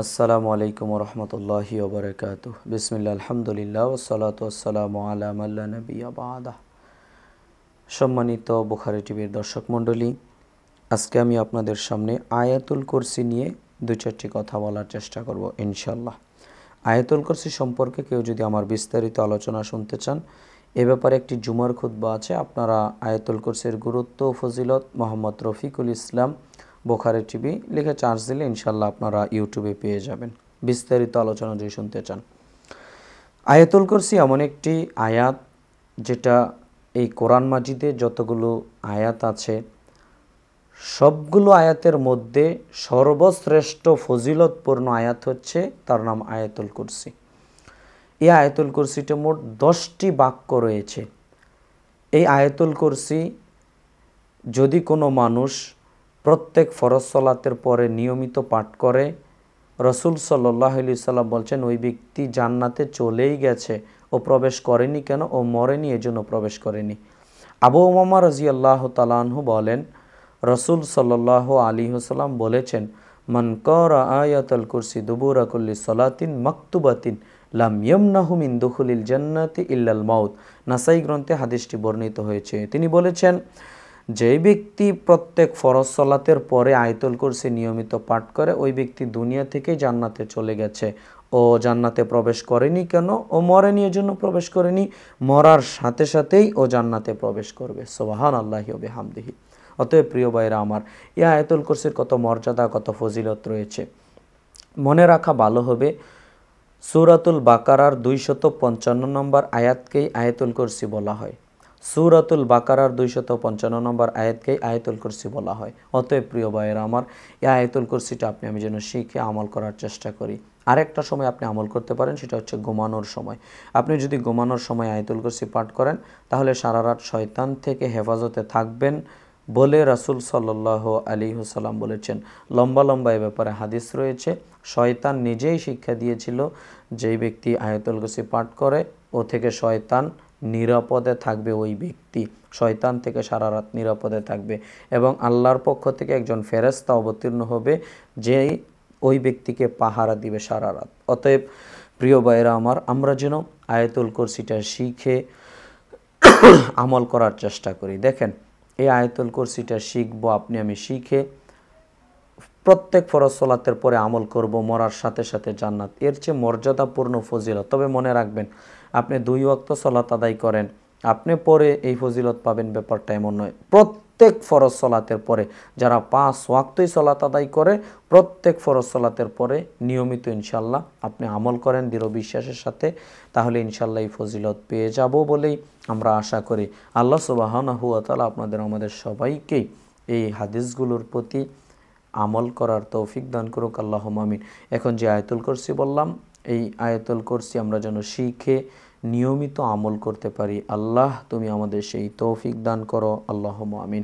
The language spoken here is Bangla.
আসসালামু আলাইকুম রহমতুল্লাহি ওবরাকাতুহ। বিসমিল্লাহ, আলহামদুলিল্লাহ, ওয়াসসালাতু ওয়াসসালামু আলা মান লা নাবিয়্যা বা'দা। সম্মানিত বুখারী টিভির দর্শক মণ্ডলী, আজকে আমি আপনাদের সামনে আয়াতুল কুরসি নিয়ে দুই চারটি কথা বলার চেষ্টা করব ইনশাআল্লাহ। আয়াতুল কুরসি সম্পর্কে কেউ যদি আমার বিস্তারিত আলোচনা শুনতে চান, এ ব্যাপারে একটি জুমার খুতবা আছে। আপনারা আয়াতুল কুরসির গুরুত্ব ও ফজিলত মোহাম্মদ রফিকুল ইসলাম বুখারী টিভি লিখে চার্জ দিলে ইনশাআল্লাহ আপনারা ইউটিউবে পেয়ে যাবেন বিস্তারিত আলোচনা যদি শুনতে চান। আয়াতুল কুরসি এমন একটি আয়াত যেটা এই কোরআন মাজিদে যতগুলো আয়াত আছে সবগুলো আয়াতের মধ্যে সর্বশ্রেষ্ঠ ফজিলতপূর্ণ আয়াত হচ্ছে, তার নাম আয়াতুল কুরসি। এই আয়াতুল কুরসিতে মোট 10টি বাক্য রয়েছে। এই আয়াতুল কুরসি যদি কোনো মানুষ প্রত্যেক ফরজ সালাতের পরে নিয়মিত পাঠ করে, রসুল সাল্লাল্লাহু আলাইহি সাল্লাম বলছেন ওই ব্যক্তি জান্নাতে চলেই গেছে। ও প্রবেশ করেনি কেন? ও মরেনি, এজন্য প্রবেশ করেনি। আবু উমামা রাদিয়াল্লাহু তাআলা আনহু বলেন, রসুল সাল্লাল্লাহু আলাইহি ওয়াসাল্লাম বলেছেন, মান ক্বারা আয়াতুল কুরসি দুবুরা কুল্লি সালাতিন মাকতুবাতিন লাম ইয়ামনাহু মিন দুখুলিল জান্নাতি ইল্লাল মাউত। নাসাই গ্রন্থে হাদিসটি বর্ণিত হয়েছে। তিনি বলেছেন, যে ব্যক্তি প্রত্যেক ফরজ সালাতের পরে আয়াতুল কুরসি নিয়মিত পাঠ করে ওই ব্যক্তি দুনিয়া থেকে জান্নাতে চলে গেছে। ও জান্নাতে প্রবেশ করেনি কেন? ও মরেনি, এজন্য প্রবেশ করেনি। মরার সাথে সাথেই ও জান্নাতে প্রবেশ করবে। সুবহানাল্লাহি ওয়া বিহামদিহি। অতএব প্রিয় ভাইরা আমার, এই আয়াতুল কুরসির কত মর্যাদা, কত ফজিলত রয়েছে। মনে রাখা ভালো হবে, সূরাতুল বাকারার 255 নম্বর আয়াতকেই আয়াতুল কুরসি বলা হয়। সূরাতুল বাকারার 255 নম্বর আয়াতকেই আয়াতুল কুরসি বলা হয়। অতএব প্রিয় ভাইয়েরা আমার, এই আয়াতুল কুরসিটা আমি যেন শিখে আমল করার চেষ্টা করি। আরেকটা সময় আপনি আমল করতে পারেন, সেটা হচ্ছে ঘুমানোর সময়। আপনি যদি ঘুমানোর সময় আয়াতুল কুরসি পাঠ করেন তাহলে সারা রাত শয়তান থেকে হেফাজতে থাকবেন বলে রাসূল সাল্লাল্লাহু আলাইহি ওয়াসাল্লাম বলেছেন। লম্বা লম্বা এ ব্যাপারে হাদিস রয়েছে। শয়তান নিজেই শিক্ষা দিয়েছিল, যেই ব্যক্তি আয়াতুল কুরসি পাঠ করে ও থেকে শয়তান নিরাপদে থাকবে। ওই ব্যক্তি শয়তান থেকে সারা রাত নিরাপদে থাকবে এবং আল্লাহর পক্ষ থেকে একজন ফেরেশতা অবতীর্ণ হবে, যেই ওই ব্যক্তিকে পাহারা দিবে সারা রাত। অতএব প্রিয় ভাইয়েরা আমার, আমরা যেন আয়াতুল কুরসিটা শিখে আমল করার চেষ্টা করি। দেখেন, এই আয়াতুল কুরসিটা শিখবো আমি শিখে প্রত্যেক ফরজ সালাতের পরে আমল করব, মরার সাথে সাথে জান্নাত। এর চেয়ে মর্যাদাপূর্ণ ফজিলত। তবে মনে রাখবেন, আপনি 2 ওয়াক্ত সালাত আদায় করেন, আপনি পরে এই ফজিলত পাবেন, ব্যাপারটা এমন নয়। প্রত্যেক ফরজ সালাতের পরে, যারা 5 ওয়াক্তই সালাত আদায় করে, প্রত্যেক ফরজ সালাতের পরে নিয়মিত ইনশাআল্লাহ আপনি আমল করেন দৃঢ় বিশ্বাসের সাথে, তাহলে ইনশাআল্লাহ এই ফজিলত পেয়ে যাব বলেই আমরা আশা করি। আল্লাহ সুবহানাহু ওয়া তাআলা আমাদের সবাইকে এই হাদিসগুলোর প্রতি আমল করার তৌফিক দান করুক, আল্লাহুম্মা আমিন। এখন যে আয়াতুল কুরসি বললাম, এই আয়াতুল কুরসি আমরা যেন শিখে নিয়মিত আমল করতে পারি। আল্লাহ তুমি আমাদের সেই তৌফিক দান করো, আল্লাহুম্মা আমিন।